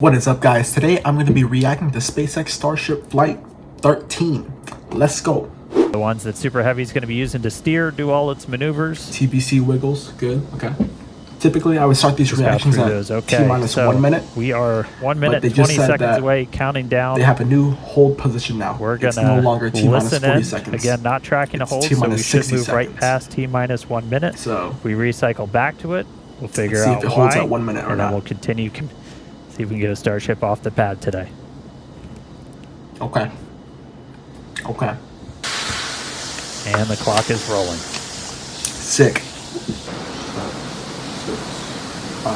What is up, guys? Today I'm going to be reacting to SpaceX Starship Flight 13. Let's go. The ones that Super Heavy is going to be using to steer, do all its maneuvers. TBC wiggles, good, okay. Typically I would start these reactions at T-minus 1 minute. We are 1 minute, 20 seconds away, counting down. They have a new hold position now. We're going to no longer T-minus 40 in. seconds. Again, not tracking a hold, so we should move right past T-minus 1 minute. So we recycle back to it. We'll figure out if it holds at 1 minute or and not. then we'll continue. See if we can get a Starship off the pad today. Okay. Okay. And the clock is rolling. Sick. 5, 4,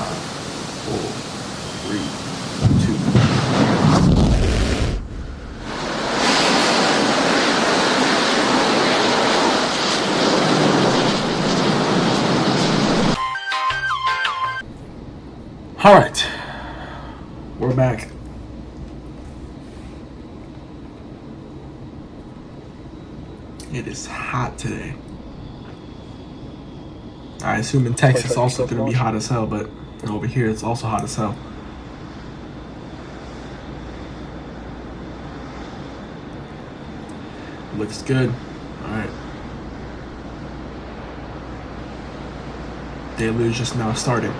3, 2. All right. We're back. It is hot today. I assume in Texas it's also going to be hot as hell, but over here it's also hot as hell. Looks good. Alright. Deluge just now starting.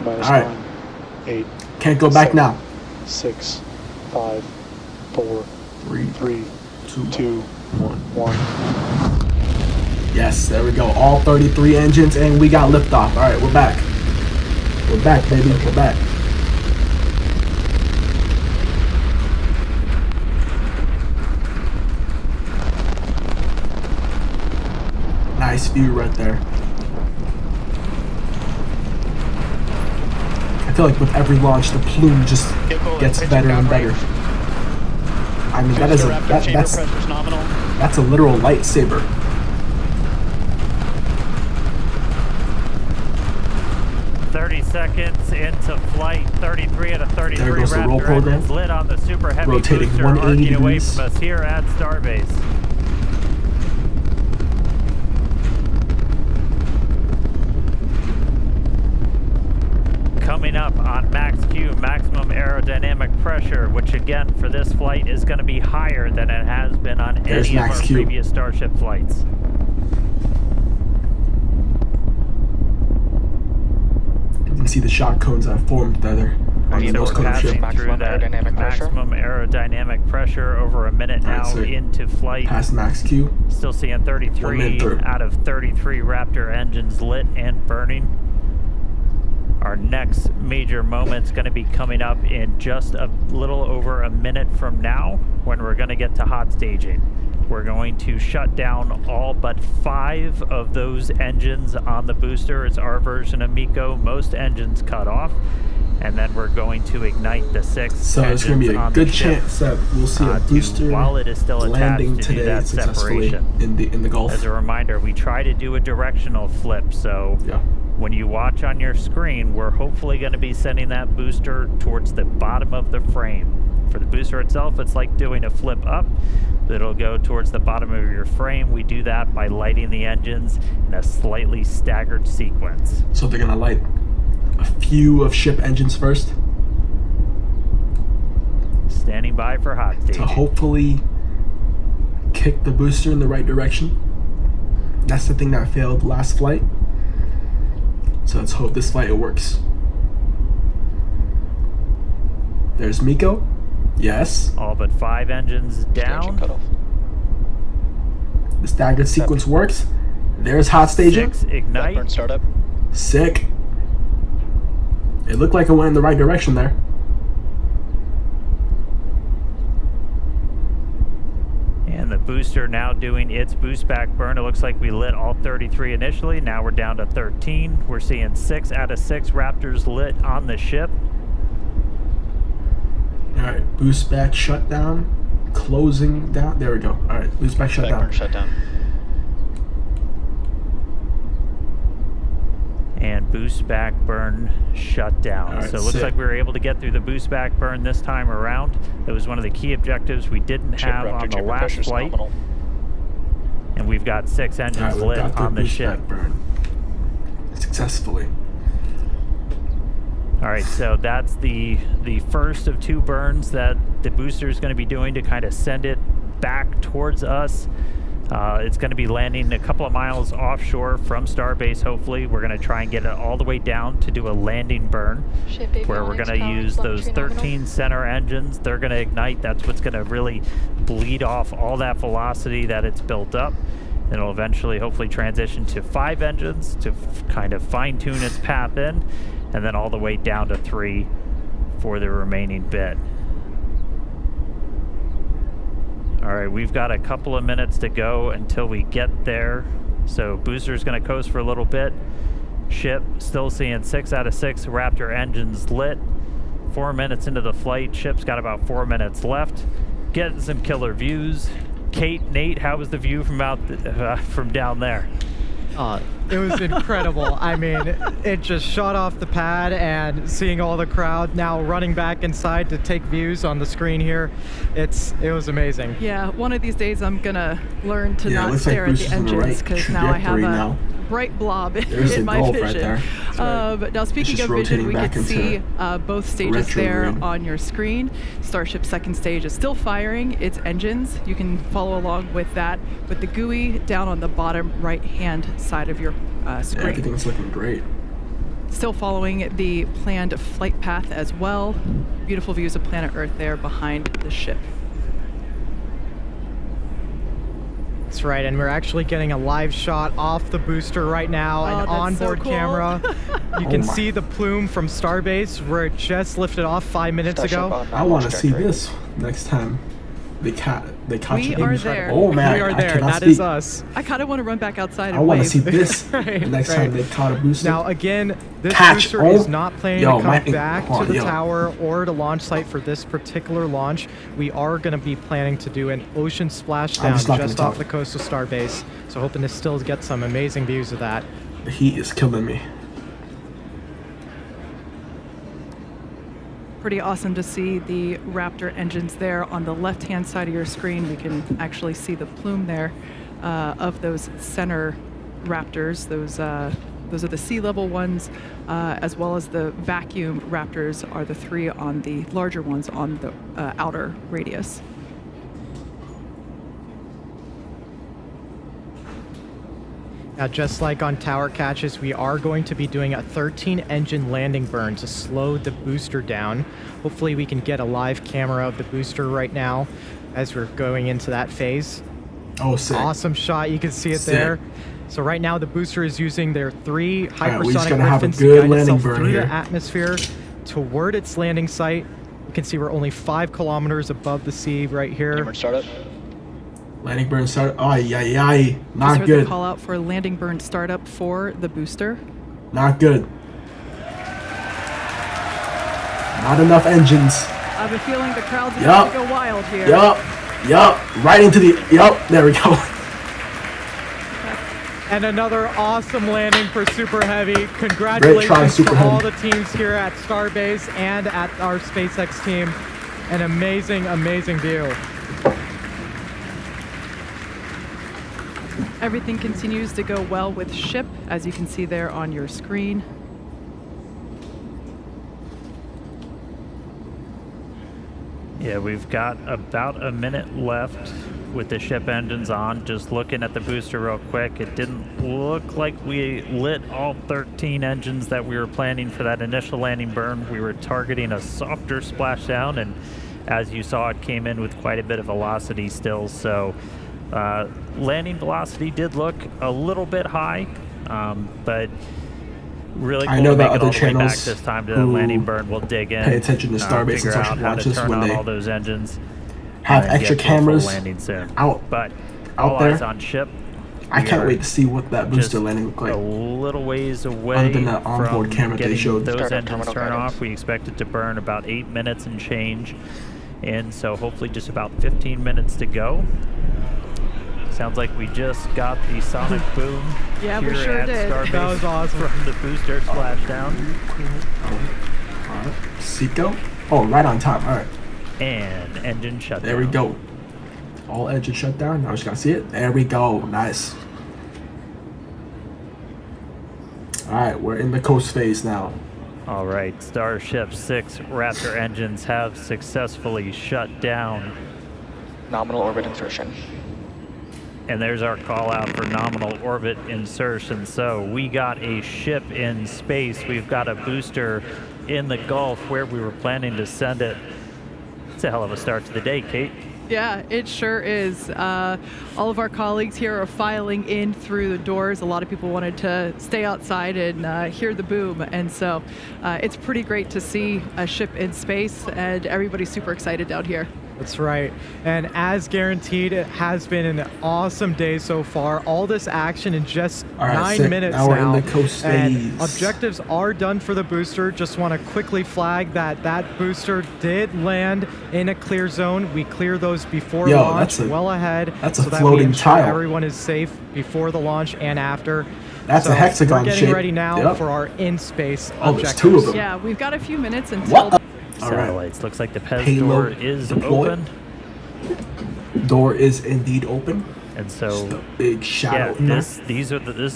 Alright. 8. Can't go back 7, now. 6, 5, 4, 3, 2, 1. Yes, there we go. All 33 engines, and we got liftoff. All right, we're back. We're back, baby. We're back. Nice view right there. I feel like with every launch, the plume just gets better and better. I mean, that is that's a literal lightsaber. Seconds into flight. 33 out of 33 there goes the roll Raptor program. engines lit on the Super Heavy rotating booster, 180 arcing away degrees from us here at Starbase. Coming up on max Q, maximum aerodynamic pressure, which again for this flight is going to be higher than it has been on any of our previous Starship flights. You can see the shock cones that have formed there on the nose cone ship. Maximum aerodynamic pressure over a minute now into flight. Past max Q. Still seeing 33 out of 33 Raptor engines lit and burning. Our next major moment's going to be coming up in just a little over a minute from now when we're going to get to hot staging. We're going to shut down all but 5 of those engines on the booster. It's our version of MECO. Most engines cut off. And then we're going to ignite the 6 so it's going to be a good chance that we'll see a booster while it is still landing attached to do that separation. in the Gulf. As a reminder, we try to do a directional flip, so when you watch on your screen, we're hopefully going to be sending that booster towards the bottom of the frame. For the booster itself, it's like doing a flip up. It'll go towards the bottom of your frame. We do that by lighting the engines in a slightly staggered sequence. So they're going to light a few of ship engines first. Standing by for hot staging. To hopefully kick the booster in the right direction. That's the thing that failed last flight. So let's hope this flight it works. There's MECO. Yes. All but 5 engines down. The staggered sequence works. There's hot staging. 6 ignite. Startup. Sick. It looked like it went in the right direction there. And the booster now doing its boost back burn. It looks like we lit all 33 initially. Now we're down to 13. We're seeing 6 out of 6 Raptors lit on the ship. Alright, boost back shutdown. Closing down. There we go. Alright, boost back shutdown. And boost back burn shut down. Right, so it looks like we were able to get through the boost back burn this time around. It was one of the key objectives we didn't have on the last flight. And we've got 6 engines lit on the ship. Burn successfully. All right, so that's the first of 2 burns that the booster is going to be doing to kind of send it back towards us. It's going to be landing a couple of miles offshore from Starbase, hopefully. We're going to try and get it all the way down to do a landing burn, where we're going to use those 13 center engines. They're going to ignite. That's what's going to really bleed off all that velocity that it's built up. And it'll eventually, hopefully, transition to 5 engines to kind of fine-tune its path in, and then all the way down to 3 for the remaining bit. All right, we've got a couple of minutes to go until we get there. So booster's going to coast for a little bit. Ship still seeing 6 out of 6 Raptor engines lit. 4 minutes into the flight, ship's got about 4 minutes left. Getting some killer views. Kate, Nate, how was the view from from down there? It was incredible. I mean, it just shot off the pad, and seeing all the crowd now running back inside to take views on the screen here, it was amazing. Yeah, one of these days I'm gonna learn to not looks stare like at the engines, because now I have a bright blob in my vision. Right there. But now speaking of vision, we can see both stages there on your screen. Starship's second stage is still firing its engines. You can follow along with that with the GUI down on the bottom right-hand side of your screen. Yeah, everything's looking great. Still following the planned flight path as well. Beautiful views of planet Earth there behind the ship. That's right, and we're actually getting a live shot off the booster right now, an onboard camera. You can see the plume from Starbase where it just lifted off 5 minutes ago. I want to see this next time. They catch we it. are there. Oh man, we are there. That speak. is us. I kind of want to run back outside and I want to wave. see this Right, next time they caught a booster. Now again, this Catch. booster is not planning to come back hold to on, the tower or to launch site for this particular launch. We are going to be planning to do an ocean splashdown just off the coast of Starbase. So hoping to still get some amazing views of that. The heat is killing me. Pretty awesome to see the Raptor engines there on the left-hand side of your screen. We can actually see the plume there of those center Raptors. Those are the sea level ones, as well as the vacuum Raptors are the 3 on the larger ones on the outer radius. Now, just like on tower catches, we are going to be doing a 13 engine landing burn to slow the booster down. Hopefully we can get a live camera of the booster right now as we're going into that phase. Oh, sick. Awesome shot. You can see it there. So right now the booster is using their 3 hypersonic Griffins to guide itself through the atmosphere toward its landing site. You can see we're only 5 kilometers above the sea right here. Startup. Landing burn start. Not Just heard good. the call out for landing burn startup for the booster. Not good. Not enough engines. I have a feeling the crowd's about to go wild here. Yup. Right into the. There we go. And another awesome landing for Super Heavy. Congratulations to all the teams here at Starbase and at our SpaceX team. An amazing, amazing view. Everything continues to go well with ship, as you can see there on your screen. Yeah, we've got about a minute left with the ship engines on. Just looking at the booster real quick, it didn't look like we lit all 13 engines that we were planning for that initial landing burn. We were targeting a softer splashdown, and as you saw, it came in with quite a bit of velocity still. So landing velocity did look a little bit high, but really cool. I know to that make it other all the way back channels this time to the landing burn. We'll dig in, pay attention to Starbase figure and out Starship how to launches turn when on they all those engines. have and extra get to a full cameras landing soon. out all there. eyes on ship. I can't wait to see what that booster landing look like. A little ways away Other than that onboard from camera they getting showed. those engines turned off. We expect it to burn about 8 minutes and change, and so hopefully just about 15 minutes to go. Sounds like we just got the sonic boom. Yeah, here we sure at did. Starbase That was awesome. from the booster splashdown. Alright, Seatbelt. Oh, right on time. Alright, And engine shutdown. there we go. All engines shut down. Now I just gotta see it. There we go. Nice. Alright, we're in the coast phase now. All right, Starship 6 Raptor engines have successfully shut down. Nominal orbit insertion. And there's our call out for nominal orbit insertion. So we got a ship in space. We've got a booster in the Gulf where we were planning to send it. It's a hell of a start to the day, Kate. Yeah, it sure is. All of our colleagues here are filing in through the doors. A lot of people wanted to stay outside and hear the boom. And so it's pretty great to see a ship in space, and everybody's super excited down here. That's right. And as guaranteed, it has been an awesome day so far. All this action in just 9 minutes now. now. We're in the coast and phase. objectives are done for the booster. Just want to quickly flag that that booster did land in a clear zone. We clear those before launch, well ahead. That's a so that floating we ensure tile. everyone is safe before the launch and after. That's a hexagon We're getting shape. ready now for our in-space Oh, there's objectives. 2 of them. Yeah, we've got a few minutes until... What? All right. Satellites. Looks like the Pez Payload door is deployed. open. Door is indeed open. And so, Just a big shadow. yeah, this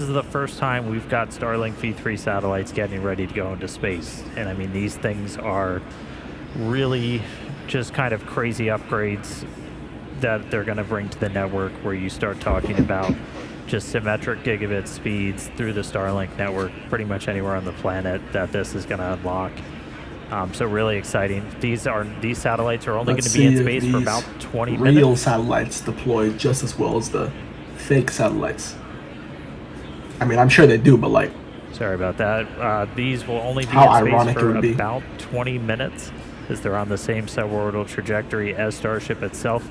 is the first time we've got Starlink V3 satellites getting ready to go into space. And I mean, these things are really just kind of crazy upgrades that they're going to bring to the network, where you start talking about just symmetric gigabit speeds through the Starlink network pretty much anywhere on the planet that this is going to unlock. So really exciting. These satellites are only going to be in space for about 20 minutes. Real satellites deploy just as well as the fake satellites. I mean, I'm sure they do, but like, Sorry about that. These will only be How in space ironic it for would be. about 20 minutes, as they're on the same suborbital trajectory as Starship itself.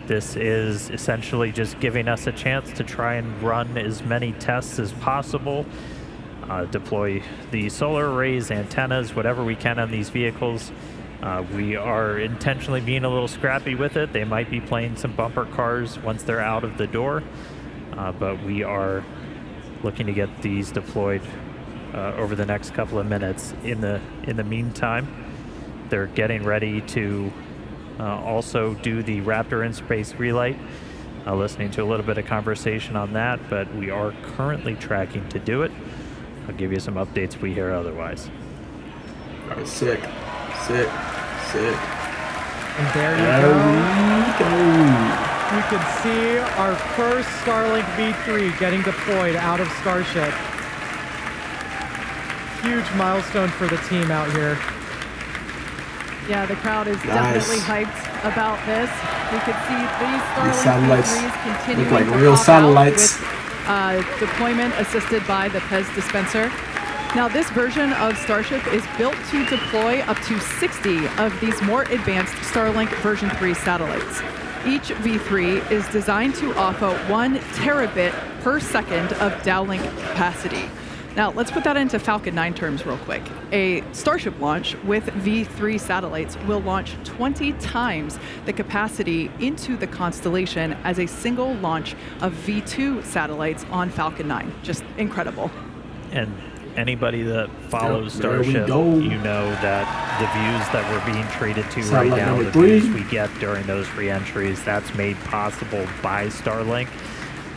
This is essentially just giving us a chance to try and run as many tests as possible. Deploy the solar arrays, antennas, whatever we can on these vehicles. We are intentionally being a little scrappy with it. They might be playing some bumper cars once they're out of the door, but we are looking to get these deployed over the next couple of minutes. In the meantime, they're getting ready to also do the Raptor in space relight. Listening to a little bit of conversation on that, but we are currently tracking to do it. I'll give you some updates if we hear otherwise. all right, sick. And there you There go. we go. You can see our first Starlink V3 getting deployed out of Starship. Huge milestone for the team out here. Yeah, the crowd is Nice. definitely hyped about this. We could see these Starlink satellites V3s continuing look like to real pop out satellites. with deployment assisted by the Pez dispenser. Now, this version of Starship is built to deploy up to 60 of these more advanced Starlink version 3 satellites. Each V3 is designed to offer 1 terabit per second of downlink capacity. Now, let's put that into Falcon 9 terms real quick. A Starship launch with V3 satellites will launch 20 times the capacity into the constellation as a single launch of V2 satellites on Falcon 9. Just incredible. And anybody that follows Yep, there we Starship, go. you know that the views that we're being treated to Satellite right now, number the 3. views we get during those reentries, that's made possible by Starlink.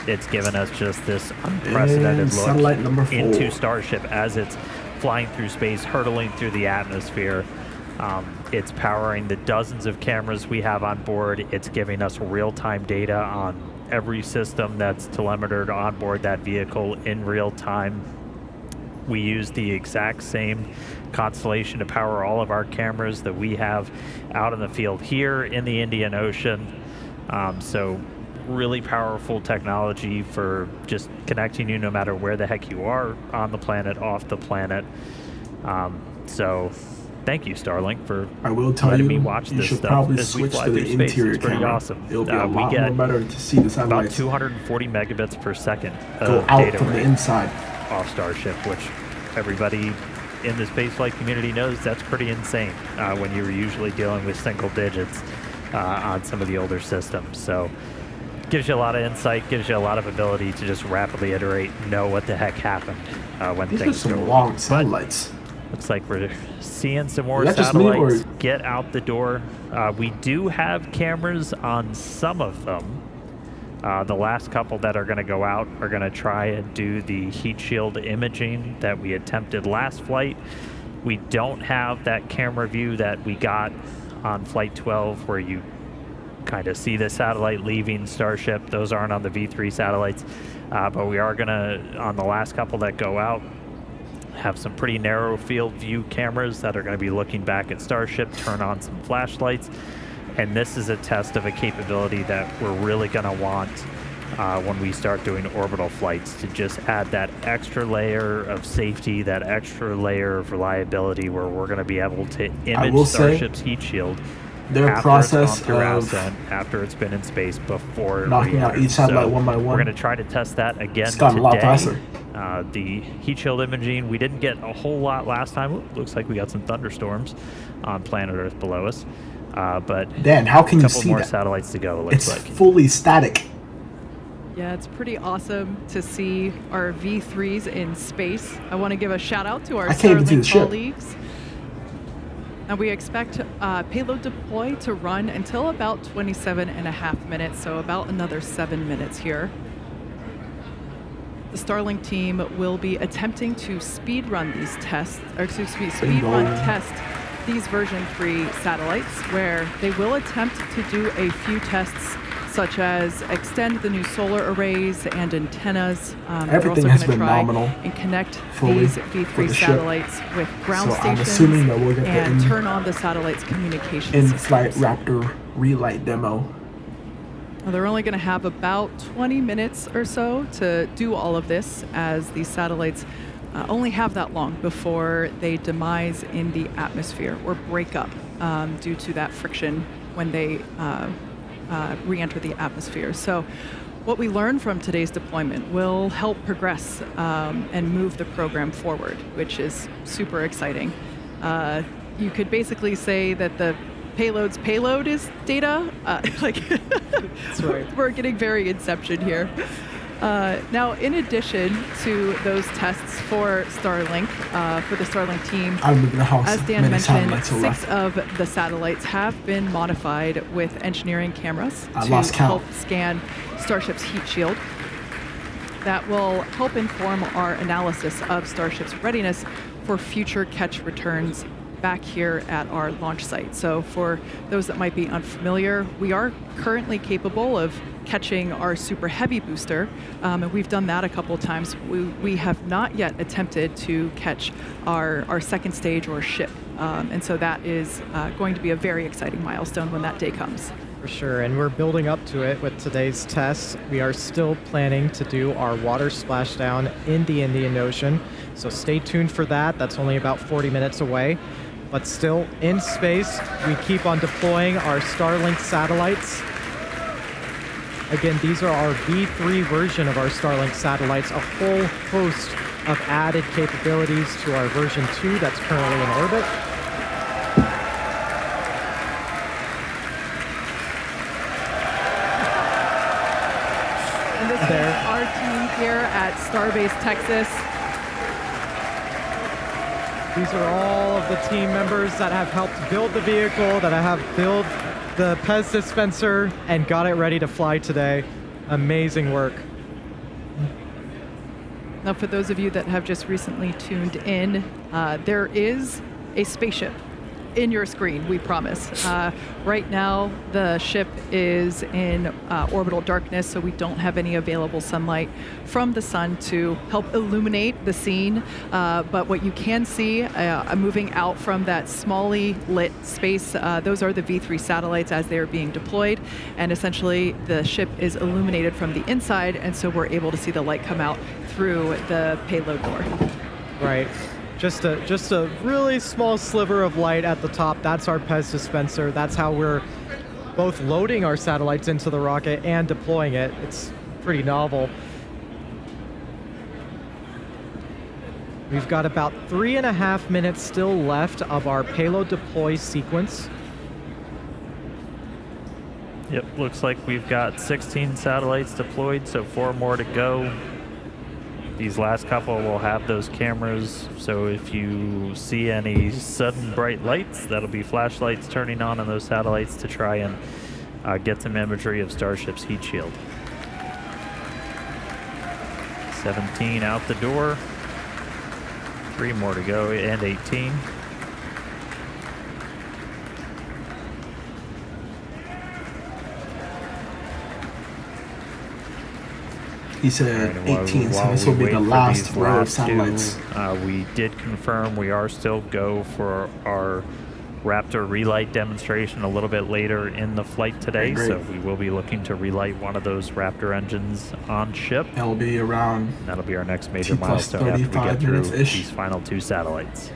It's given us just this unprecedented And satellite number look 4. into Starship as it's flying through space, hurtling through the atmosphere. It's powering the dozens of cameras we have on board. It's giving us real-time data on every system that's telemetered on board that vehicle in real time. We use the exact same constellation to power all of our cameras that we have out in the field here in the Indian Ocean. So really powerful technology for just connecting you no matter where the heck you are on the planet, off the planet. So thank you, Starlink, for I will tell letting you, me watch you this should stuff probably as we switch fly to the through space. interior It's pretty camera. awesome. It'll be a We lot get more better to see the about satellites 240 megabits per second go of out data from the rate inside. off Starship, which everybody in the spaceflight community knows that's pretty insane when you're usually dealing with single digits on some of the older systems. So gives you a lot of insight, gives you a lot of ability to just rapidly iterate, know what the heck happened when These are things go some wrong. long But satellites. looks like we're seeing some more Is that just me, or- satellites get out the door. We do have cameras on some of them. The last couple that are going to go out are going to try and do the heat shield imaging that we attempted last flight. We don't have that camera view that we got on Flight 12 where you kind of see the satellite leaving Starship. Those aren't on the V3 satellites, but we are gonna, on the last couple that go out, have some pretty narrow field view cameras that are going to be looking back at Starship, turn on some flashlights, and this is a test of a capability that we're really going to want when we start doing orbital flights, to just add that extra layer of safety, that extra layer of reliability, where we're going to be able to image Starship's heat shield their process of Ascent, after it's been in space, before knocking out each satellite one by one. We're going to try to test that again it's gotten today. A lot faster. The heat shield imaging, we didn't get a whole lot last time. Ooh, looks like we got some thunderstorms on planet Earth below us. But Dan, how can you see that? A couple more satellites to go, it looks like. It's fully static. Yeah, it's pretty awesome to see our V3s in space. I want to give a shout out to our Starlink colleagues. And we expect payload deploy to run until about 27.5 minutes, so about another 7 minutes here. The Starlink team will be attempting to speed run these tests, or excuse me, speed run test these version 3 satellites, where they will attempt to do a few tests, such as extend the new solar arrays and antennas. Everything has been nominal and connect these V3 satellites with ground stations, I'm assuming that we'll get and turn on the satellite's communications in-flight Raptor relight demo. Now, they're only going to have about 20 minutes or so to do all of this, as these satellites only have that long before they demise in the atmosphere or break up due to that friction when they re-enter the atmosphere. So what we learn from today's deployment will help progress and move the program forward, which is super exciting. You could basically say that the payload's payload is data. That's right. We're getting very Inception here. Now, in addition to those tests for Starlink, for the Starlink team, as Dan mentioned, 6 of the satellites have been modified with engineering cameras to help scan Starship's heat shield. That will help inform our analysis of Starship's readiness for future catch returns back here at our launch site. So for those that might be unfamiliar, we are currently capable of catching our super heavy booster, and we've done that a couple of times. We have not yet attempted to catch our second stage or ship, and so that is going to be a very exciting milestone when that day comes. For sure, and we're building up to it with today's tests. We are still planning to do our water splashdown in the Indian Ocean, so stay tuned for that. That's only about 40 minutes away. But still, in space, we keep on deploying our Starlink satellites. Again, these are our V3 version of our Starlink satellites, a whole host of added capabilities to our version 2 that's currently in orbit. And this is our team here at Starbase, Texas. These are all of the team members that have helped build the vehicle, that have built the Pez dispenser, and got it ready to fly today. Amazing work. Now, for those of you that have just recently tuned in, there is a spaceship in your screen, we promise. Right now, the ship is in orbital darkness, so we don't have any available sunlight from the sun to help illuminate the scene. But what you can see moving out from that smally lit space, those are the V3 satellites as they are being deployed. And essentially, the ship is illuminated from the inside, and so we're able to see the light come out through the payload door. Right. Just a really small sliver of light at the top. That's our Pez dispenser. That's how we're both loading our satellites into the rocket and deploying it. It's pretty novel. We've got about 3.5 minutes still left of our payload deploy sequence. Yep, looks like we've got 16 satellites deployed, so 4 more to go. These last couple will have those cameras, so if you see any sudden bright lights, that'll be flashlights turning on those satellites to try and get some imagery of Starship's heat shield. 17 out the door, 3 more to go, and 18. He said And while- 18, so while this we will be wait the for last these row of last satellites. two, we did confirm we are still go for our Raptor relight demonstration a little bit later in the flight today. Okay, So great. we will be looking to relight one of those Raptor engines on ship. That'll be around That'll be our next major T plus milestone after we 35 get through minutes-ish. these final two satellites.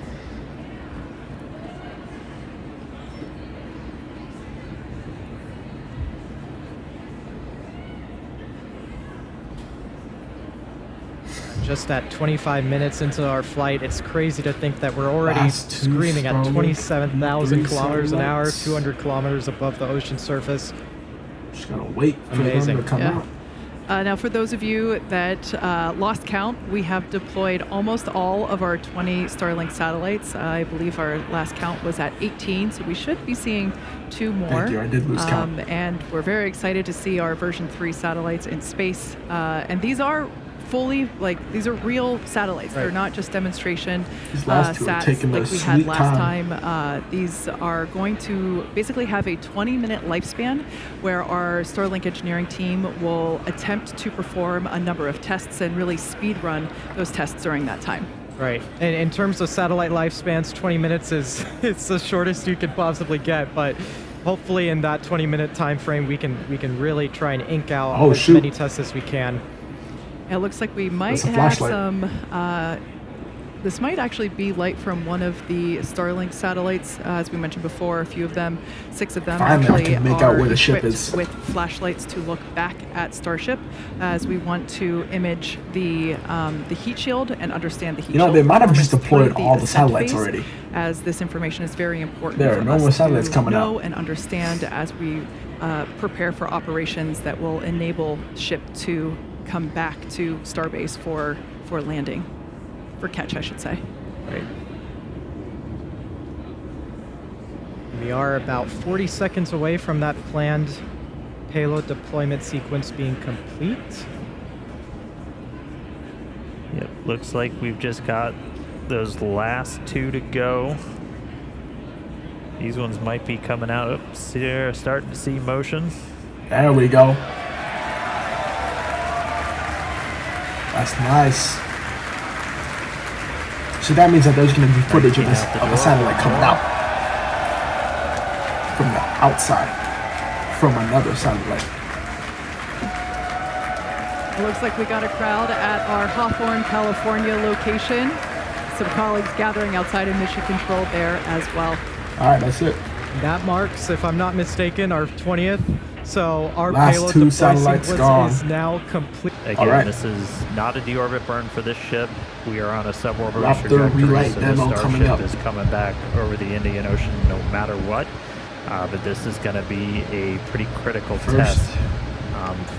Just at 25 minutes into our flight, it's crazy to think that we're already Last two screaming at Starlink 27,000 E3 kilometers an hour, satellites. 200 kilometers above the ocean surface. Just gonna wait for Amazing. them to come Yeah. out. Now, for those of you that lost count, we have deployed almost all of our 20 Starlink satellites. I believe our last count was at 18, so we should be seeing 2 more. Thank you, I did lose count. And we're very excited to see our version 3 satellites in space. And these are fully, these are real satellites. They're Right. not just demonstration These last two are sats taking their like we had sweet last time. time. These are going to basically have a 20-minute lifespan where our Starlink engineering team will attempt to perform a number of tests and really speed run those tests during that time. Right. And in terms of satellite lifespans, 20 minutes is it's the shortest you could possibly get, but hopefully in that 20-minute time frame we can really try and ink out Oh, as shoot. many tests as we can. It looks like we might That's a have flashlight. some. This might actually be light from one of the Starlink satellites. As we mentioned before, a few of them, 6 of them Finally, I actually can make are out where the ship equipped is. with flashlights to look back at Starship, as we want to image the heat shield and understand the heat You know, shield. they might have just performance deployed through all the ascent satellites phase, already. As this information is very important There are for no us more satellites to coming know out. and understand as we prepare for operations that will enable ship to come back to Starbase for landing, for catch, I should say. Right. We are about 40 seconds away from that planned payload deployment sequence being complete. Yep, looks like we've just got those last 2 to go. These ones might be coming out. Oops, they're starting to see motion. There we go. That's nice. So that means that there's going to be footage of, this, of a satellite coming out from the outside from another satellite. It looks like we got a crowd at our Hawthorne, California location. Some colleagues gathering outside of mission control there as well. All right, that's it. That marks, if I'm not mistaken, our 20th. So our Last payload 2 deploy satellites sequence gone. is now complete. Again, Alright. this is not a deorbit burn for this ship. We are on a suborbital Raptor trajectory, relight so the demo coming up. Starship is coming back over the Indian Ocean no matter what. But this is going to be a pretty critical First, test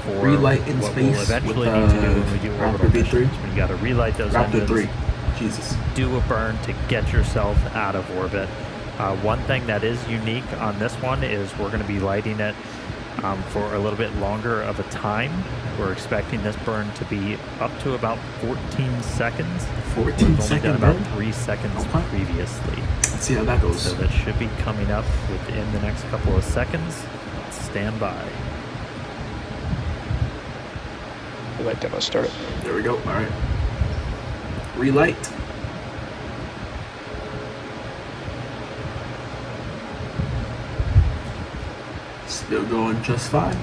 for relight in what we'll space eventually with, need to do when we do Raptor orbital V3. missions. We got to relight those Raptor engines, 3. Jesus. do a burn to get yourself out of orbit. One thing that is unique on this one is we're going to be lighting it for a little bit longer of a time. We're expecting this burn to be up to about 14 seconds. 14 We've only second done about burn? 3 seconds Okay. previously. Let's see how that goes. So that should be coming up within the next couple of seconds. Stand by. Relight demo started. There we go. All right. Relight. Still going just fine.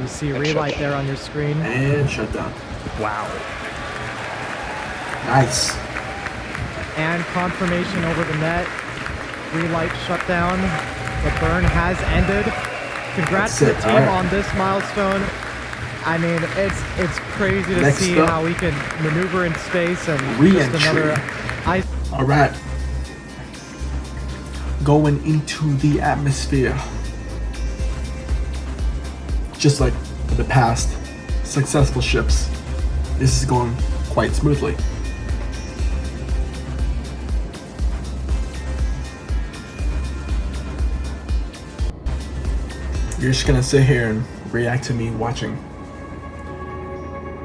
You see And relight shut there on your screen. And shut down. Wow. Nice. And confirmation over the net. Relight shutdown. The burn has ended. Congrats to the That's it. team All right. on this milestone. I mean, it's crazy to Next see up, how we can maneuver in space and reentry. just another All right. Going into the atmosphere. Just like the past successful ships, this is going quite smoothly. You're just gonna sit here and react to me watching.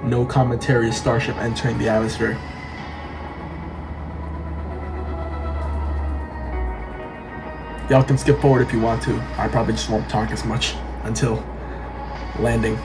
No commentary, Starship entering the atmosphere. Y'all can skip forward if you want to. I probably just won't talk as much until landing.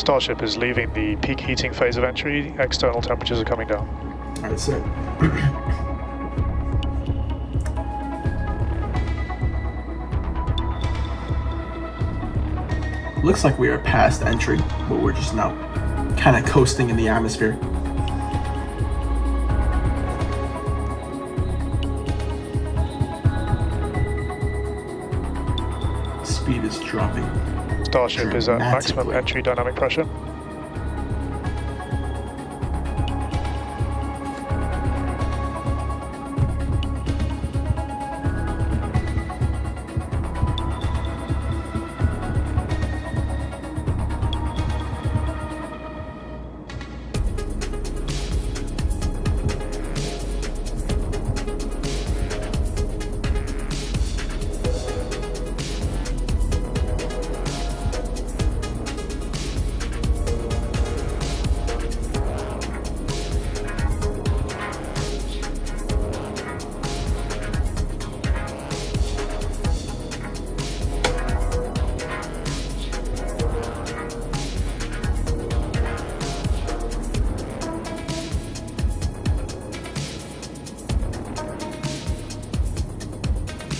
Starship is leaving the peak heating phase of entry. External temperatures are coming down. All right, sick. Looks like we are past entry, but we're just now kind of coasting in the atmosphere. Speed is dropping. Starship is at maximum dramatically. entry dynamic pressure.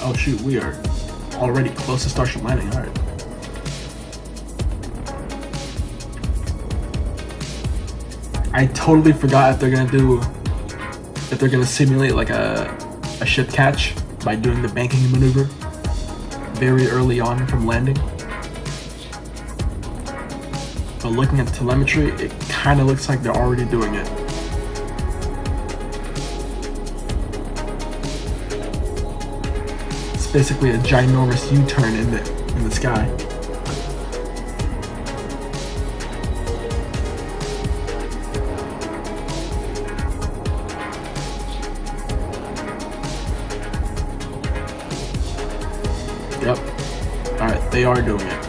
Oh shoot, we are already close to Starship landing. All right. I totally forgot if they're gonna simulate like a ship catch by doing the banking maneuver very early on from landing. But looking at the telemetry, it kind of looks like they're already doing it. It's basically a ginormous U-turn in the sky. Yep. Alright, they are doing it.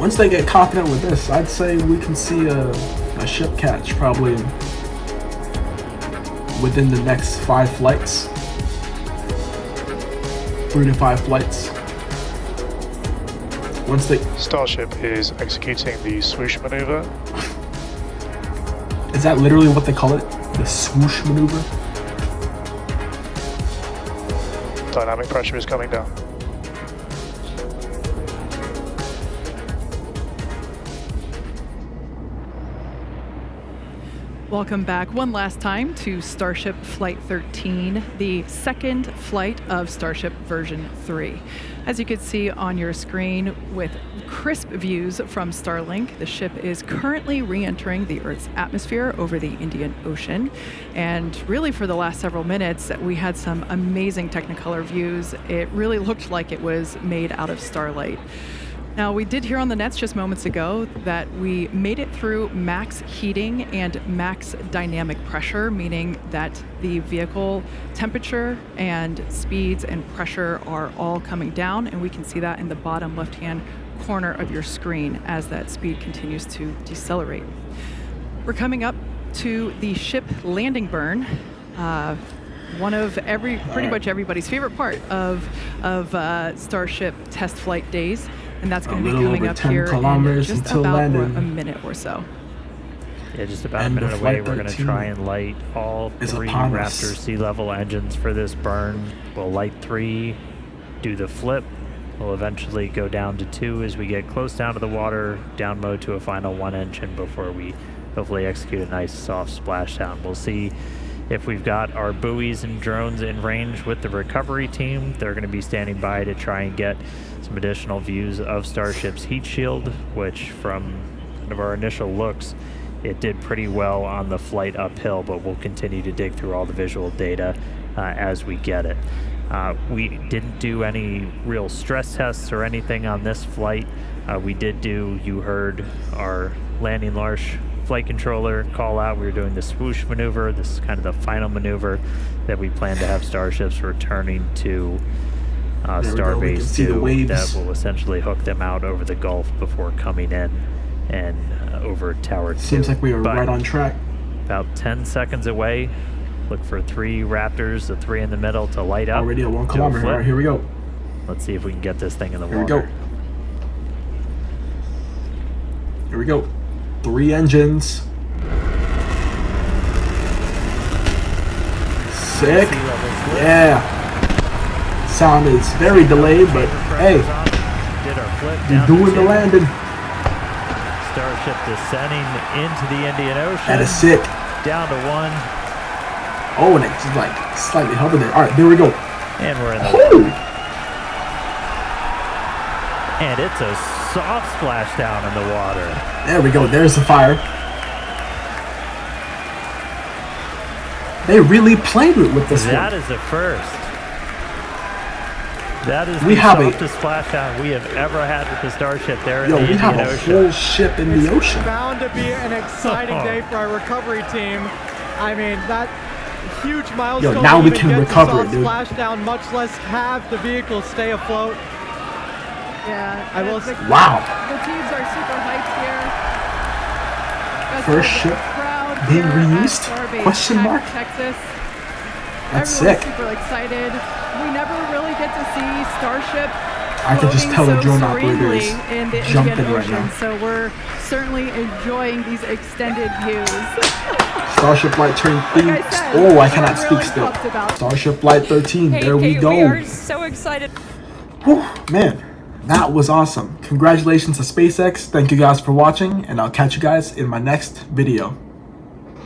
Once they get confident with this, I'd say we can see a ship catch probably within the next 5 flights. 3 to 5 flights. Once they... Starship is executing the swoosh maneuver. Is that literally what they call it? The swoosh maneuver? Dynamic pressure is coming down. Welcome back one last time to Starship Flight 13, the second flight of Starship version 3. As you can see on your screen with crisp views from Starlink, the ship is currently re-entering the Earth's atmosphere over the Indian Ocean. And really for the last several minutes, we had some amazing Technicolor views. It really looked like it was made out of starlight. Now, we did hear on the nets just moments ago that we made it through max heating and max dynamic pressure, meaning that the vehicle temperature and speeds and pressure are all coming down, and we can see that in the bottom left-hand corner of your screen as that speed continues to decelerate. We're coming up to the ship landing burn, one of pretty much everybody's favorite part of Starship test flight days. And that's going to be coming up here in just about a minute or so. Yeah, just about a minute away. We're going to try and light all 3 Raptor sea level engines for this burn. We'll light 3, do the flip. We'll eventually go down to 2 as we get close down to the water, down mode to a final 1 engine before we hopefully execute a nice soft splashdown. We'll see if we've got our buoys and drones in range with the recovery team. They're going to be standing by to try and get some additional views of Starship's heat shield, which from kind of our initial looks, it did pretty well on the flight uphill, but we'll continue to dig through all the visual data as we get it. We didn't do any real stress tests or anything on this flight. We did do, you heard our landing Larsh flight controller call out. We were doing the swoosh maneuver. This is kind of the final maneuver that we plan to have Starships returning to Starbase 2 that will essentially hook them out over the Gulf before coming in and over Tower 2. Seems like we are right on track. About 10 seconds away. Look for 3 Raptors, the 3 in the middle to light up. Already at 1 kilometer. All right, here we go. Let's see if we can get this thing in the water. Here we go. Here we go. 3 engines. Sick. Yeah. Sound is very delayed, but hey, you're doing the landing. Starship descending into the Indian Ocean. That is sick. Down to 1. Oh, and it's like slightly hovered there. All right, there we go. And we're in the Oh. And it's a soft splashdown in the water. There we go. There's the fire. They really played with this That one. is a first. That is We the have a- softest splashdown we have ever had with the Starship there in Yo, the we have Indian a Ocean. whole ship in the ocean. Bound to be an exciting day for our recovery team. I mean, that huge milestone. now to we even can get to recover it, soft dude. Splashdown, much less have the vehicle stay afloat. Yeah. I will the, Wow. the teams are super hyped here. That's First the ship crowd being here at reused? Starbase, Question mark? Texas. That's Everyone's sick. super excited. We never really get to see Starship I can just tell floating the drone so operator serenely is in the jumping Indian right Ocean. now. So we're certainly enjoying these extended views. Starship Flight 13. Like I said, Oh, I we're cannot speak really still. pumped about- Starship Flight 13. There we go. We are so excited. Whew, man, that was awesome. Congratulations to SpaceX. Thank you guys for watching, and I'll catch you guys in my next video.